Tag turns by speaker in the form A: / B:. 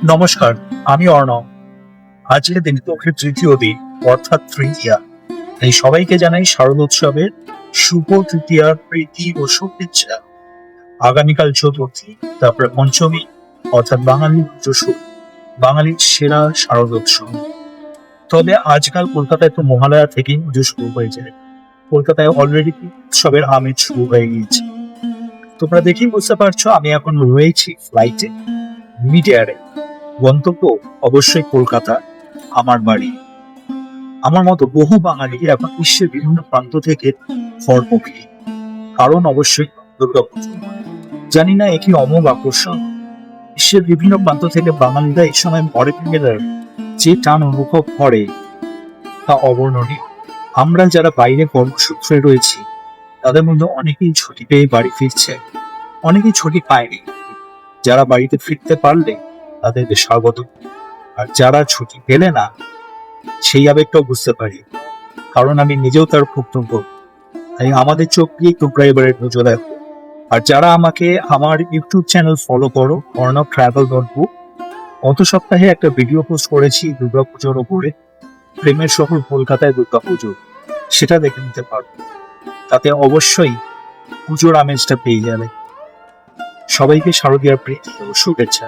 A: নমস্কার, আমি অর্ণব। আজকে দিনপক্ষের তৃতীয় দিন, অর্থাৎ তৃতীয়া। তাই সবাইকে জানাই শারদোৎসবের শুভ তৃতীয়ার প্রীতি ও শুভেচ্ছা। আগামীকাল চতুর্থী, তারপরে পঞ্চমী, অর্থাৎ বাঙালির পুজো শুরু, বাঙালির সেরা শারদোৎসব। তবে আজকাল কলকাতায় তো মহালয়া থেকেই পুজো শুরু হয়ে যায়। কলকাতায় অলরেডি উৎসবের আমেজ শুরু হয়ে গিয়েছে। তোমরা দেখেই বুঝতে পারছো আমি এখন রয়েছি ফ্লাইটে, মিড এয়ারে। গন্তব্য অবশ্যই কলকাতা, আমার বাড়ি। আমার মতো বহু বাঙালি এখন বিশ্বের বিভিন্ন প্রান্ত থেকে ঘরমুখী, কারণ অবশ্যই দুর্গাপুজো। জানি না একই অমোঘ আকর্ষণ। বিশ্বের বিভিন্ন প্রান্ত থেকে বাঙালিরা এই সময় ঘরে মেলার যে টান অনুভব করে তা অবর্ণনীয়। আমরা যারা বাইরে কর্মসূত্রে রয়েছি তাদের মধ্যে অনেকেই ছুটি পেয়ে বাড়ি ফিরছে, অনেকেই ছুটি পায়নি। যারা বাড়িতে ফিরতে পারলে তাদেরকে স্বাগত, আর যারা ছুটি পেলে না সেই আবেগটাও বুঝতে পারি, কারণ আমি নিজেও তার ভুক্তভোগী। তাই আমাদের চোখ দিয়ে তোমরা এবারে নজর দেখো। আর যারা আমাকে আমার ইউটিউব চ্যানেল ফলো করো, অর্ণব ট্রাভেল ডট বুক, গত সপ্তাহে একটা ভিডিও পোস্ট করেছি দুর্গাপুজোর ওপরে, প্রেমের শহর কলকাতায় দুর্গাপুজো, সেটা দেখে নিতে পারো। তাতে অবশ্যই পুজোর আমেজটা পেয়ে যাবে। সবাইকে শারদীয়ার প্রীতি ও শুভেচ্ছা।